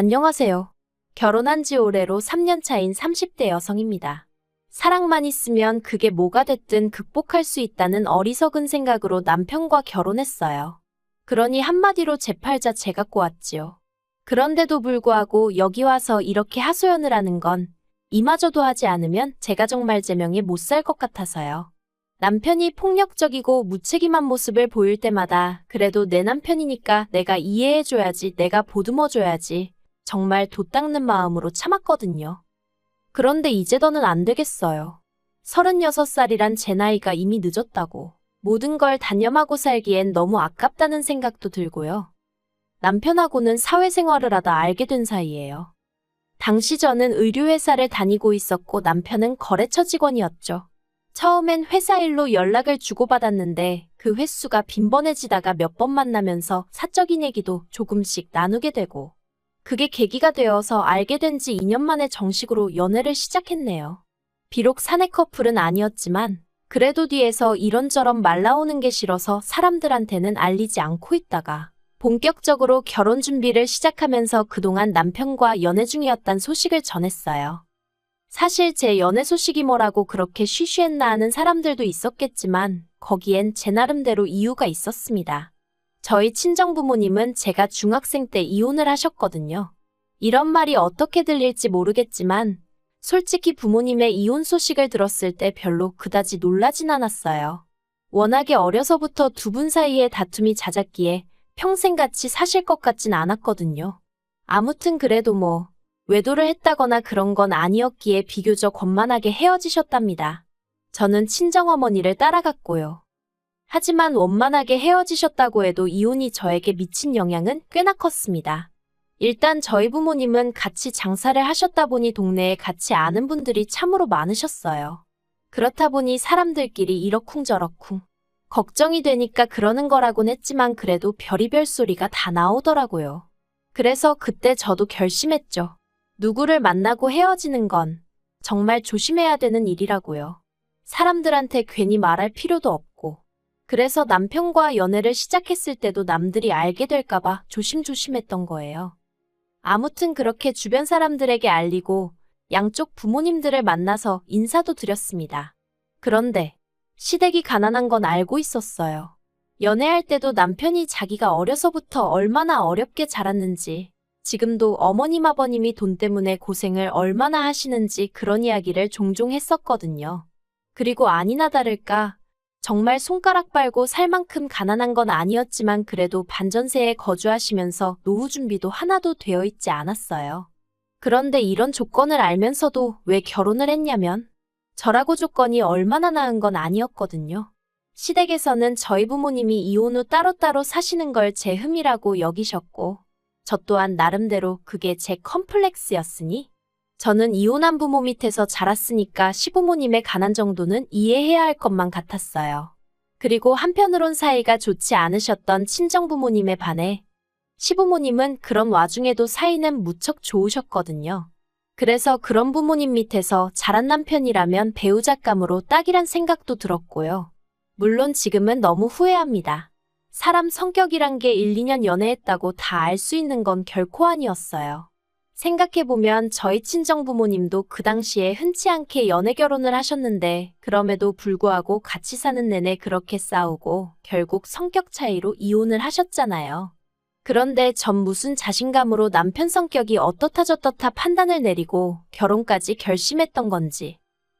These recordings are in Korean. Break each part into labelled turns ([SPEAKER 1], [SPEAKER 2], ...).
[SPEAKER 1] 안녕하세요. 결혼한 지 올해로 3년 차인 30대 여성입니다. 사랑만 있으면 그게 뭐가 됐든 극복할 수 있다는 어리석은 생각으로 남편과 결혼했어요. 그러니 한마디로 제 팔자 제가 꼬았지요. 그런데도 불구하고 여기 와서 이렇게 하소연을 하는 건 이마저도 하지 않으면 제가 정말 제명에 못 살 것 같아서요. 남편이 폭력적이고 무책임한 모습을 보일 때마다 그래도 내 남편이니까 내가 이해해줘야지, 내가 보듬어줘야지 정말 도 닦는 마음으로 참았거든요. 그런데 이제 더는 안 되겠어요. 36살이란 제 나이가 이미 늦었다고. 모든 걸 단념하고 살기엔 너무 아깝다는 생각도 들고요. 남편하고는 사회생활을 하다 알게 된 사이예요. 당시 저는 의류회사를 다니고 있었고 남편은 거래처 직원이었죠. 처음엔 회사 일로 연락을 주고받았는데 그 횟수가 빈번해지다가 몇 번 만나면서 사적인 얘기도 조금씩 나누게 되고 그게 계기가 되어서 알게 된 지 2년 만에 정식으로 연애를 시작했네요. 비록 사내 커플은 아니었지만 그래도 뒤에서 이런저런 말 나오는 게 싫어서 사람들한테는 알리지 않고 있다가 본격적으로 결혼 준비를 시작하면서 그동안 남편과 연애 중이었단 소식을 전했어요. 사실 제 연애 소식이 뭐라고 그렇게 쉬쉬했나 하는 사람들도 있었겠지만 거기엔 제 나름대로 이유가 있었습니다. 저희 친정부모님은 제가 중학생 때 이혼을 하셨거든요. 이런 말이 어떻게 들릴지 모르겠지만 솔직히 부모님의 이혼 소식을 들었을 때 별로 그다지 놀라진 않았어요. 워낙에 어려서부터 두 분 사이에 다툼이 잦았기에 평생 같이 사실 것 같진 않았거든요. 아무튼 그래도 뭐 외도를 했다거나 그런 건 아니었기에 비교적 원만하게 헤어지셨답니다. 저는 친정어머니를 따라갔고요. 하지만 원만하게 헤어지셨다고 해도 이혼이 저에게 미친 영향은 꽤나 컸습니다. 일단 저희 부모님은 같이 장사를 하셨다 보니 동네에 같이 아는 분들이 참으로 많으셨어요. 그렇다 보니 사람들끼리 이러쿵저러쿵 걱정이 되니까 그러는 거라곤 했지만 그래도 별의별 소리가 다 나오더라고요. 그래서 그때 저도 결심했죠. 누구를 만나고 헤어지는 건 정말 조심해야 되는 일이라고요. 사람들한테 괜히 말할 필요도 없고. 그래서 남편과 연애를 시작했을 때도 남들이 알게 될까봐 조심조심했던 거예요. 아무튼 그렇게 주변 사람들에게 알리고 양쪽 부모님들을 만나서 인사도 드렸습니다. 그런데 시댁이 가난한 건 알고 있었어요. 연애할 때도 남편이 자기가 어려서부터 얼마나 어렵게 자랐는지, 지금도 어머님 아버님이 돈 때문에 고생을 얼마나 하시는지 그런 이야기를 종종 했었거든요. 그리고 아니나 다를까 정말 손가락 빨고 살 만큼 가난한 건 아니었지만 그래도 반전세에 거주하시면서 노후 준비도 하나도 되어 있지 않았어요. 그런데 이런 조건을 알면서도 왜 결혼을 했냐면 저라고 조건이 얼마나 나은 건 아니었거든요. 시댁에서는 저희 부모님이 이혼 후 따로따로 사시는 걸 제 흠이라고 여기셨고 저 또한 나름대로 그게 제 컴플렉스였으니 저는 이혼한 부모 밑에서 자랐으니까 시부모님의 가난 정도는 이해해야 할 것만 같았어요. 그리고 한편으론 사이가 좋지 않으셨던 친정부모님에 반해 시부모님은 그런 와중에도 사이는 무척 좋으셨거든요. 그래서 그런 부모님 밑에서 자란 남편이라면 배우잣감으로 딱이란 생각도 들었고요. 물론 지금은 너무 후회합니다. 사람 성격이란 게 1, 2년 연애했다고 다 알 수 있는 건 결코 아니었어요. 생각해보면 저희 친정부모님도 그 당시에 흔치 않게 연애 결혼을 하셨는데 그럼에도 불구하고 같이 사는 내내 그렇게 싸우고 결국 성격 차이로 이혼을 하셨잖아요. 그런데 전 무슨 자신감으로 남편 성격이 어떻다 저떻다 판단을 내리고 결혼까지 결심했던 건지.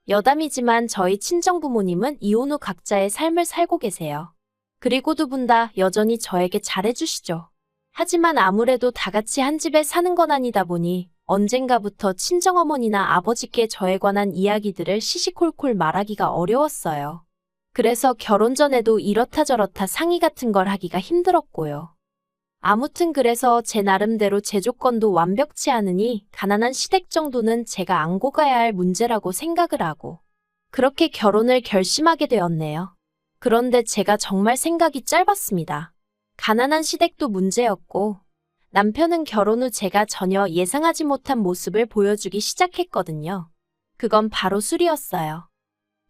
[SPEAKER 1] 여담이지만 저희 친정부모님은 이혼 후 각자의 삶을 살고 계세요. 그리고 두 분 다 여전히 저에게 잘해주시죠. 하지만 아무래도 다 같이 한 집에 사는 건 아니다 보니 언젠가부터 친정어머니나 아버지께 저에 관한 이야기들을 시시콜콜 말하기가 어려웠어요. 그래서 결혼 전에도 이렇다 저렇다 상의 같은 걸 하기가 힘들었고요. 아무튼 그래서 제 나름대로 제 조건도 완벽치 않으니 가난한 시댁 정도는 제가 안고 가야 할 문제라고 생각을 하고 그렇게 결혼을 결심하게 되었네요. 그런데 제가 정말 생각이 짧았습니다. 가난한 시댁도 문제였고 남편은 결혼 후 제가 전혀 예상하지 못한 모습을 보여주기 시작했거든요. 그건 바로 술이었어요.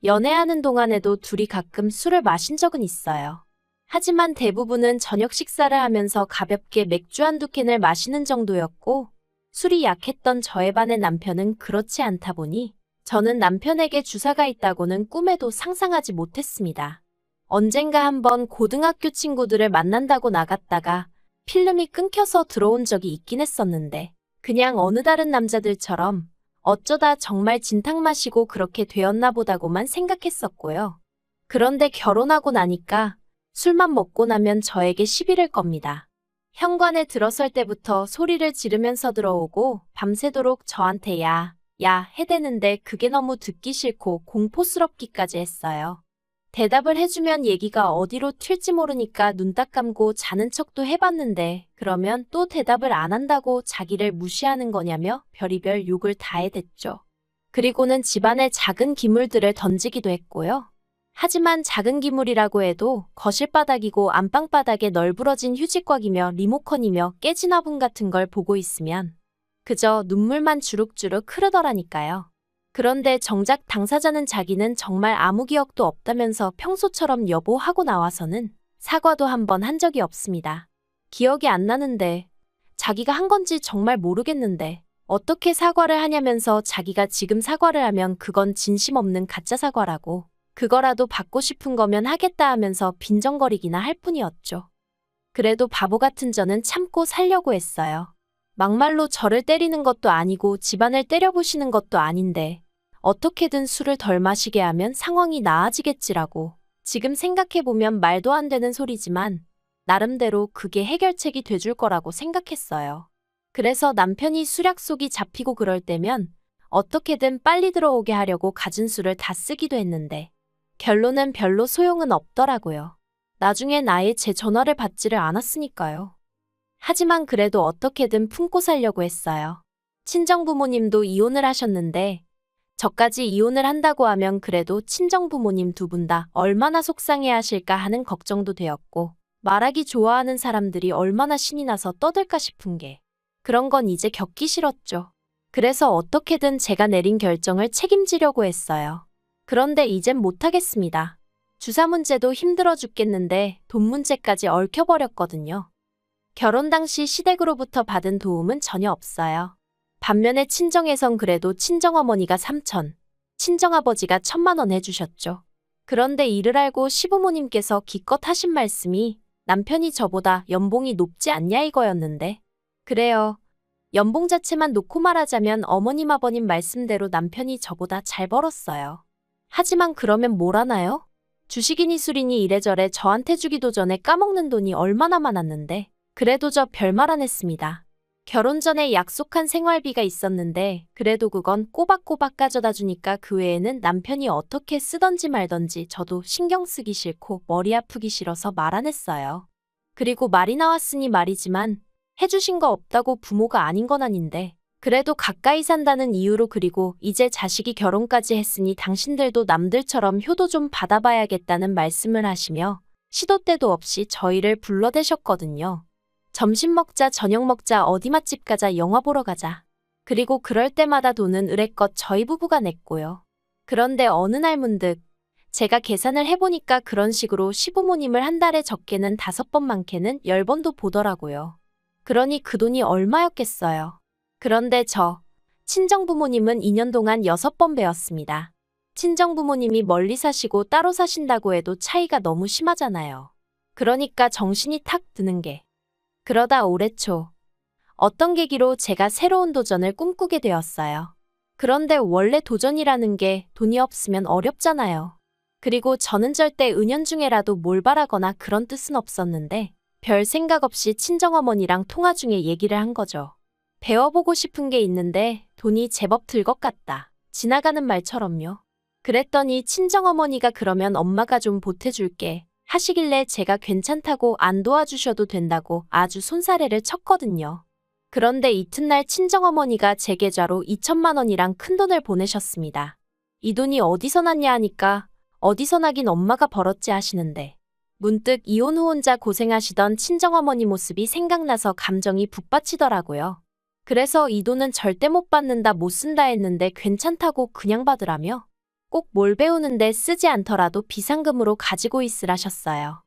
[SPEAKER 1] 연애하는 동안에도 둘이 가끔 술을 마신 적은 있어요. 하지만 대부분은 저녁 식사를 하면서 가볍게 맥주 한두 캔을 마시는 정도였고 술이 약했던 저에 반해 남편은 그렇지 않다 보니 저는 남편에게 주사가 있다고는 꿈에도 상상하지 못했습니다. 언젠가 한번 고등학교 친구들을 만난다고 나갔다가 필름이 끊겨서 들어온 적이 있긴 했었는데 그냥 어느 다른 남자들처럼 어쩌다 정말 진탕 마시고 그렇게 되었나 보다고만 생각했었고요. 그런데 결혼하고 나니까 술만 먹고 나면 저에게 시비를 겁니다. 현관에 들어설 때부터 소리를 지르면서 들어오고 밤새도록 저한테 야 해대는데 그게 너무 듣기 싫고 공포스럽기까지 했어요. 대답을 해주면 얘기가 어디로 튈지 모르니까 눈 딱 감고 자는 척도 해봤는데 그러면 또 대답을 안 한다고 자기를 무시하는 거냐며 별의별 욕을 다 해댔죠. 그리고는 집안에 작은 기물들을 던지기도 했고요. 하지만 작은 기물이라고 해도 거실바닥이고 안방바닥에 널브러진 휴지곽이며 리모컨이며 깨진 화분 같은 걸 보고 있으면 그저 눈물만 주룩주룩 흐르더라니까요. 그런데 정작 당사자는 자기는 정말 아무 기억도 없다면서 평소처럼 여보 하고 나와서는 사과도 한 번 한 적이 없습니다. 기억이 안 나는데 자기가 한 건지 정말 모르겠는데 어떻게 사과를 하냐면서 자기가 지금 사과를 하면 그건 진심 없는 가짜 사과라고 그거라도 받고 싶은 거면 하겠다 하면서 빈정거리기나 할 뿐이었죠. 그래도 바보 같은 저는 참고 살려고 했어요. 막말로 저를 때리는 것도 아니고 집안을 때려부시는 것도 아닌데 어떻게든 술을 덜 마시게 하면 상황이 나아지겠지라고 지금 생각해보면 말도 안 되는 소리지만 나름대로 그게 해결책이 돼줄 거라고 생각했어요. 그래서 남편이 술약속이 잡히고 그럴 때면 어떻게든 빨리 들어오게 하려고 가진 술을 다 쓰기도 했는데 결론은 별로 소용은 없더라고요. 나중엔 아예 제 전화를 받지를 않았으니까요. 하지만 그래도 어떻게든 품고 살려고 했어요. 친정부모님도 이혼을 하셨는데 저까지 이혼을 한다고 하면 그래도 친정부모님 두 분 다 얼마나 속상해 하실까 하는 걱정도 되었고 말하기 좋아하는 사람들이 얼마나 신이 나서 떠들까 싶은 게 그런 건 이제 겪기 싫었죠. 그래서 어떻게든 제가 내린 결정을 책임지려고 했어요. 그런데 이젠 못하겠습니다. 주사 문제도 힘들어 죽겠는데 돈 문제까지 얽혀버렸거든요. 결혼 당시 시댁으로부터 받은 도움은 전혀 없어요. 반면에 친정에선 그래도 친정어머니가 3천, 친정아버지가 1,000만 원 해주셨죠. 그런데 이를 알고 시부모님께서 기껏 하신 말씀이 남편이 저보다 연봉이 높지 않냐 이거였는데 그래요. 연봉 자체만 놓고 말하자면 어머님 아버님 말씀대로 남편이 저보다 잘 벌었어요. 하지만 그러면 뭘 하나요? 주식이니 술이니 이래저래 저한테 주기도 전에 까먹는 돈이 얼마나 많았는데 그래도 저 별말 안 했습니다. 결혼 전에 약속한 생활비가 있었는데 그래도 그건 꼬박꼬박 가져다 주니까 그 외에는 남편이 어떻게 쓰던지 말던지 저도 신경 쓰기 싫고 머리 아프기 싫어서 말 안 했어요. 그리고 말이 나왔으니 말이지만 해주신 거 없다고 부모가 아닌 건 아닌데 그래도 가까이 산다는 이유로 그리고 이제 자식이 결혼까지 했으니 당신들도 남들처럼 효도 좀 받아봐야겠다는 말씀을 하시며 시도 때도 없이 저희를 불러대셨거든요. 점심 먹자, 저녁 먹자, 어디 맛집 가자, 영화 보러 가자. 그리고 그럴 때마다 돈은 의례껏 저희 부부가 냈고요. 그런데 어느 날 문득 제가 계산을 해보니까 그런 식으로 시부모님을 한 달에 적게는 5번 많게는 10번도 보더라고요. 그러니 그 돈이 얼마였겠어요. 그런데 친정부모님은 2년 동안 6번 뵈었습니다. 친정부모님이 멀리 사시고 따로 사신다고 해도 차이가 너무 심하잖아요. 그러니까 정신이 탁 드는 게 그러다 올해 초 어떤 계기로 제가 새로운 도전을 꿈꾸게 되었어요. 그런데 원래 도전이라는 게 돈이 없으면 어렵잖아요. 그리고 저는 절대 은연중에라도 뭘 바라거나 그런 뜻은 없었는데 별 생각 없이 친정어머니랑 통화 중에 얘기를 한 거죠. 배워보고 싶은 게 있는데 돈이 제법 들 것 같다. 지나가는 말처럼요. 그랬더니 친정어머니가 그러면 엄마가 좀 보태줄게 하시길래 제가 괜찮다고 안 도와주셔도 된다고 아주 손사래를 쳤거든요. 그런데 이튿날 친정어머니가 제 계좌로 2천만 원이랑 큰돈을 보내셨습니다. 이 돈이 어디서 났냐 하니까 어디서 나긴 엄마가 벌었지 하시는데 문득 이혼 후 혼자 고생하시던 친정어머니 모습이 생각나서 감정이 북받치더라고요. 그래서 이 돈은 절대 못 받는다 못 쓴다 했는데 괜찮다고 그냥 받으라며 꼭 뭘 배우는데 쓰지 않더라도 비상금으로 가지고 있으라셨어요.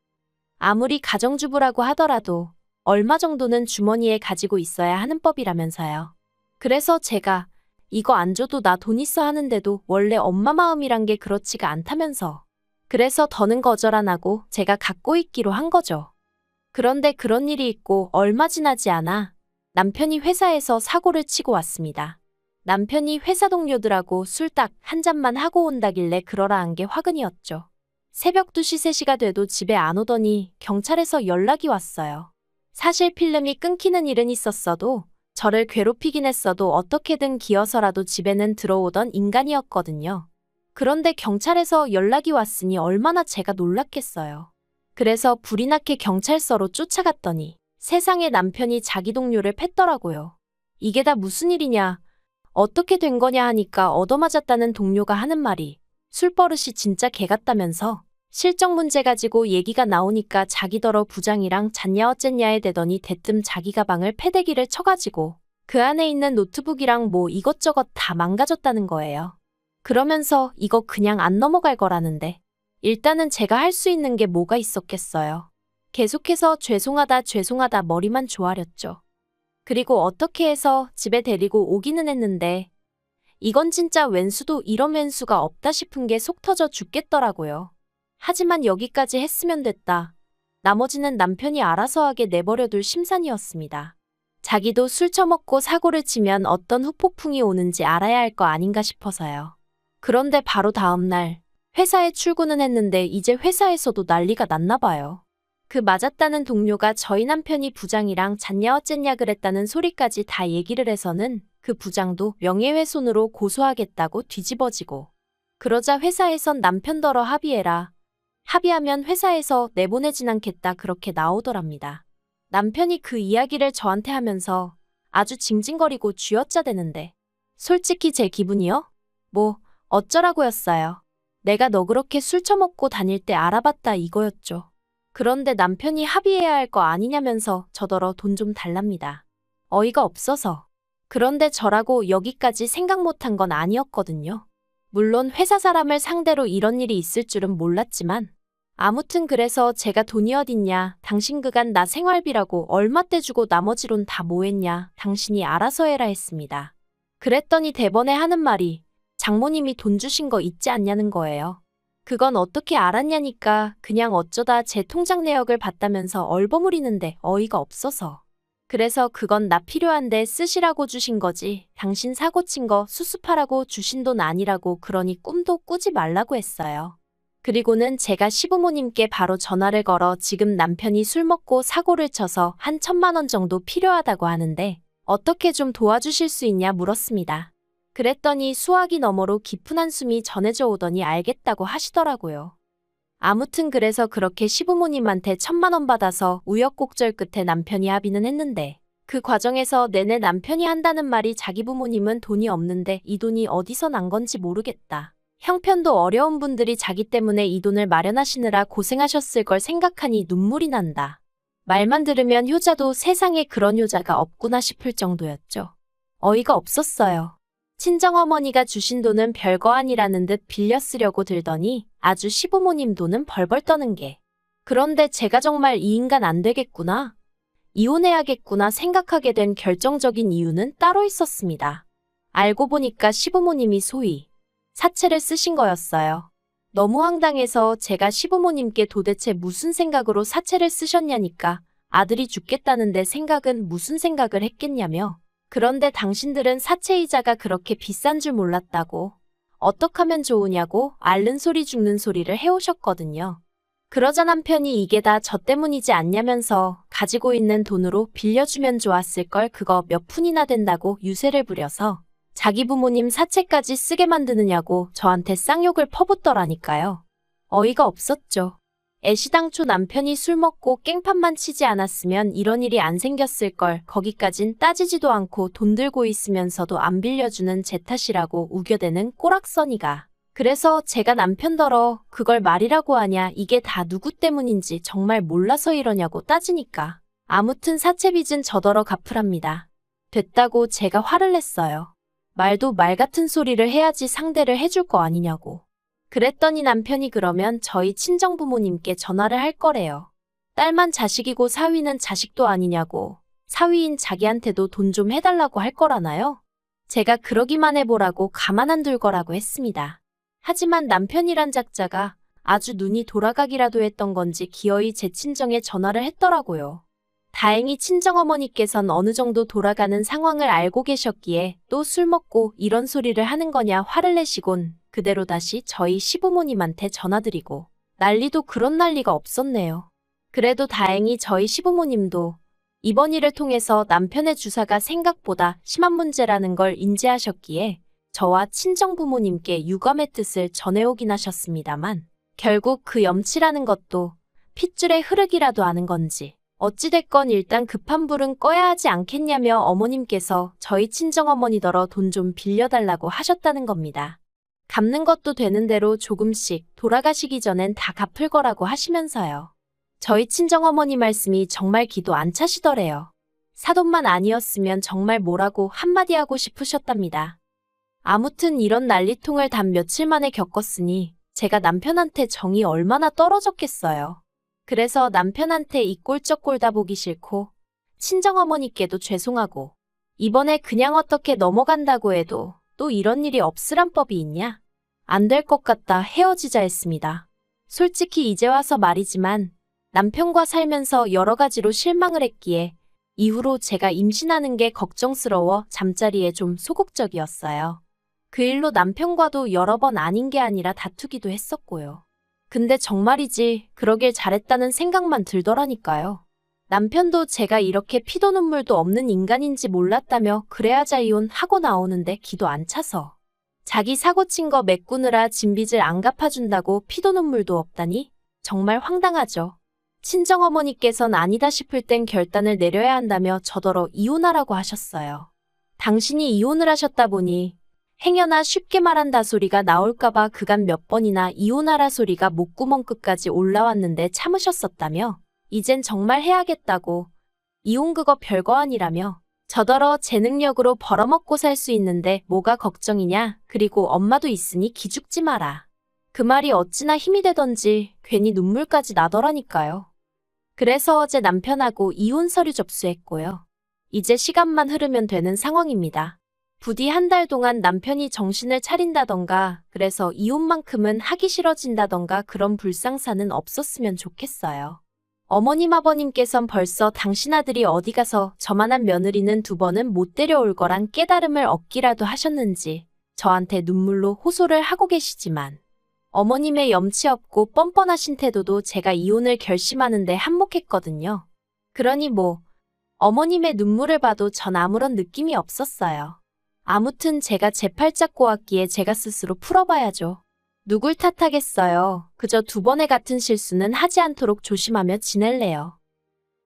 [SPEAKER 1] 아무리 가정주부라고 하더라도 얼마 정도는 주머니에 가지고 있어야 하는 법이라면서요. 그래서 제가 이거 안 줘도 나 돈 있어 하는데도 원래 엄마 마음이란 게 그렇지가 않다면서. 그래서 더는 거절 안 하고 제가 갖고 있기로 한 거죠. 그런데 그런 일이 있고 얼마 지나지 않아 남편이 회사에서 사고를 치고 왔습니다. 남편이 회사 동료들하고 술 딱 한 잔만 하고 온다길래 그러라 한 게 화근이었죠. 새벽 2시, 3시가 돼도 집에 안 오더니 경찰에서 연락이 왔어요. 사실 필름이 끊기는 일은 있었어도 저를 괴롭히긴 했어도 어떻게든 기어서라도 집에는 들어오던 인간이었거든요. 그런데 경찰에서 연락이 왔으니 얼마나 제가 놀랐겠어요. 그래서 불이 나게 경찰서로 쫓아갔더니 세상에 남편이 자기 동료를 팼더라고요. 이게 다 무슨 일이냐, 어떻게 된 거냐 하니까 얻어맞았다는 동료가 하는 말이 술버릇이 진짜 개 같다면서 실적 문제 가지고 얘기가 나오니까 자기더러 부장이랑 잤냐 어쨌냐에 대더니 대뜸 자기 가방을 패대기를 쳐가지고 그 안에 있는 노트북이랑 뭐 이것저것 다 망가졌다는 거예요. 그러면서 이거 그냥 안 넘어갈 거라는데 일단은 제가 할 수 있는 게 뭐가 있었겠어요. 계속해서 죄송하다 죄송하다 머리만 조아렸죠. 그리고 어떻게 해서 집에 데리고 오기는 했는데 이건 진짜 왼수도 이런 왼수가 없다 싶은 게 속 터져 죽겠더라고요. 하지만 여기까지 했으면 됐다. 나머지는 남편이 알아서 하게 내버려둘 심산이었습니다. 자기도 술 처먹고 사고를 치면 어떤 후폭풍이 오는지 알아야 할 거 아닌가 싶어서요. 그런데 바로 다음 날 회사에 출근은 했는데 이제 회사에서도 난리가 났나 봐요. 그 맞았다는 동료가 저희 남편이 부장이랑 잤냐 어쨌냐 그랬다는 소리까지 다 얘기를 해서는 그 부장도 명예훼손으로 고소하겠다고 뒤집어지고 그러자 회사에선 남편더러 합의해라. 합의하면 회사에서 내보내진 않겠다 그렇게 나오더랍니다. 남편이 그 이야기를 저한테 하면서 아주 징징거리고 쥐어짜대는데 솔직히 제 기분이요? 뭐 어쩌라고였어요. 내가 너 그렇게 술 처먹고 다닐 때 알아봤다 이거였죠. 그런데 남편이 합의해야 할 거 아니냐면서 저더러 돈 좀 달랍니다. 어이가 없어서. 그런데 저라고 여기까지 생각 못한 건 아니었거든요. 물론 회사 사람을 상대로 이런 일이 있을 줄은 몰랐지만 아무튼 그래서 제가 돈이 어딨냐, 당신 그간 나 생활비라고 얼마 떼주고 나머지론 다 뭐했냐, 당신이 알아서 해라 했습니다. 그랬더니 대번에 하는 말이 장모님이 돈 주신 거 있지 않냐는 거예요. 그건 어떻게 알았냐니까 그냥 어쩌다 제 통장 내역을 봤다면서 얼버무리는데 어이가 없어서. 그래서 그건 나 필요한데 쓰시라고 주신 거지. 당신 사고 친 거 수습하라고 주신 돈 아니라고 그러니 꿈도 꾸지 말라고 했어요. 그리고는 제가 시부모님께 바로 전화를 걸어 지금 남편이 술 먹고 사고를 쳐서 한 1,000만 원 정도 필요하다고 하는데 어떻게 좀 도와주실 수 있냐 물었습니다. 그랬더니 수화기 너머로 깊은 한숨이 전해져 오더니 알겠다고 하시더라고요. 아무튼 그래서 그렇게 시부모님한테 1,000만 원 받아서 우여곡절 끝에 남편이 합의는 했는데 그 과정에서 내내 남편이 한다는 말이 자기 부모님은 돈이 없는데 이 돈이 어디서 난 건지 모르겠다. 형편도 어려운 분들이 자기 때문에 이 돈을 마련하시느라 고생하셨을 걸 생각하니 눈물이 난다. 말만 들으면 효자도 세상에 그런 효자가 없구나 싶을 정도였죠. 어이가 없었어요. 친정어머니가 주신 돈은 별거 아니라는 듯 빌려 쓰려고 들더니 아주 시부모님 돈은 벌벌 떠는 게. 그런데 제가 정말 이 인간 안 되겠구나. 이혼해야겠구나 생각하게 된 결정적인 이유는 따로 있었습니다. 알고 보니까 시부모님이 소위 사채를 쓰신 거였어요. 너무 황당해서 제가 시부모님께 도대체 무슨 생각으로 사채를 쓰셨냐니까 아들이 죽겠다는데 생각은 무슨 생각을 했겠냐며. 그런데 당신들은 사채이자가 그렇게 비싼 줄 몰랐다고. 어떡하면 좋으냐고 앓는 소리 죽는 소리를 해오셨거든요. 그러자 남편이 이게 다 저 때문이지 않냐면서 가지고 있는 돈으로 빌려주면 좋았을 걸 그거 몇 푼이나 된다고 유세를 부려서 자기 부모님 사채까지 쓰게 만드느냐고 저한테 쌍욕을 퍼붓더라니까요. 어이가 없었죠. 애시당초 남편이 술 먹고 깽판만 치지 않았으면 이런 일이 안 생겼을 걸 거기까진 따지지도 않고 돈 들고 있으면서도 안 빌려주는 제 탓이라고 우겨대는 꼬락서니가. 그래서 제가 남편더러 그걸 말이라고 하냐 이게 다 누구 때문인지 정말 몰라서 이러냐고 따지니까. 아무튼 사채빚은 저더러 갚으랍니다. 됐다고 제가 화를 냈어요. 말도 말 같은 소리를 해야지 상대를 해줄 거 아니냐고. 그랬더니 남편이 그러면 저희 친정부모님께 전화를 할 거래요. 딸만 자식이고 사위는 자식도 아니냐고. 사위인 자기한테도 돈 좀 해달라고 할 거라나요? 제가 그러기만 해보라고 가만 안 둘 거라고 했습니다. 하지만 남편이란 작자가 아주 눈이 돌아가기라도 했던 건지 기어이 제 친정에 전화를 했더라고요. 다행히 친정어머니께선 어느 정도 돌아가는 상황을 알고 계셨기에 또 술 먹고 이런 소리를 하는 거냐 화를 내시곤 그대로 다시 저희 시부모님한테 전화드리고 난리도 그런 난리가 없었네요. 그래도 다행히 저희 시부모님도 이번 일을 통해서 남편의 주사가 생각보다 심한 문제라는 걸 인지하셨기에 저와 친정부모님께 유감의 뜻을 전해오긴 하셨습니다만 결국 그 염치라는 것도 핏줄의 흐르기라도 아는 건지 어찌됐건 일단 급한 불은 꺼야 하지 않겠냐며 어머님께서 저희 친정어머니더러 돈 좀 빌려달라고 하셨다는 겁니다. 갚는 것도 되는 대로 조금씩 돌아가시기 전엔 다 갚을 거라고 하시면서요. 저희 친정어머니 말씀이 정말 기도 안 차시더래요. 사돈만 아니었으면 정말 뭐라고 한마디 하고 싶으셨답니다. 아무튼 이런 난리통을 단 며칠 만에 겪었으니 제가 남편한테 정이 얼마나 떨어졌겠어요. 그래서 남편한테 이 꼴쩍 꼴다 보기 싫고 친정어머니께도 죄송하고 이번에 그냥 어떻게 넘어간다고 해도 또 이런 일이 없으란 법이 있냐? 안 될 것 같다 헤어지자 했습니다. 솔직히 이제 와서 말이지만 남편과 살면서 여러 가지로 실망을 했기에 이후로 제가 임신하는 게 걱정스러워 잠자리에 좀 소극적이었어요. 그 일로 남편과도 여러 번 아닌 게 아니라 다투기도 했었고요. 근데 정말이지 그러길 잘했다는 생각만 들더라니까요. 남편도 제가 이렇게 피도 눈물도 없는 인간인지 몰랐다며 그래야자 이혼하고 나오는데 기도 안 차서 자기 사고 친 거 메꾸느라 진빚을 안 갚아준다고 피도 눈물도 없다니 정말 황당하죠. 친정어머니께선 아니다 싶을 땐 결단을 내려야 한다며 저더러 이혼하라고 하셨어요. 당신이 이혼을 하셨다 보니 행여나 쉽게 말한다 소리가 나올까봐 그간 몇 번이나 이혼하라 소리가 목구멍 끝까지 올라왔는데 참으셨었다며 이젠 정말 해야겠다고 이혼 그거 별거 아니라며 저더러 제 능력으로 벌어먹고 살 수 있는데 뭐가 걱정이냐 그리고 엄마도 있으니 기죽지 마라. 그 말이 어찌나 힘이 되던지 괜히 눈물까지 나더라니까요. 그래서 어제 남편하고 이혼 서류 접수했고요. 이제 시간만 흐르면 되는 상황입니다. 부디 한 달 동안 남편이 정신을 차린다던가 그래서 이혼만큼은 하기 싫어진다던가 그런 불상사는 없었으면 좋겠어요. 어머님 아버님께선 벌써 당신 아들이 어디 가서 저만한 며느리는 두 번은 못 데려올 거란 깨달음을 얻기라도 하셨는지 저한테 눈물로 호소를 하고 계시지만 어머님의 염치 없고 뻔뻔하신 태도도 제가 이혼을 결심하는데 한몫했거든요. 그러니 뭐 어머님의 눈물을 봐도 전 아무런 느낌이 없었어요. 아무튼 제가 제 팔짝 꼬았기에 제가 스스로 풀어봐야죠. 누굴 탓하겠어요. 그저 두 번의 같은 실수는 하지 않도록 조심하며 지낼래요.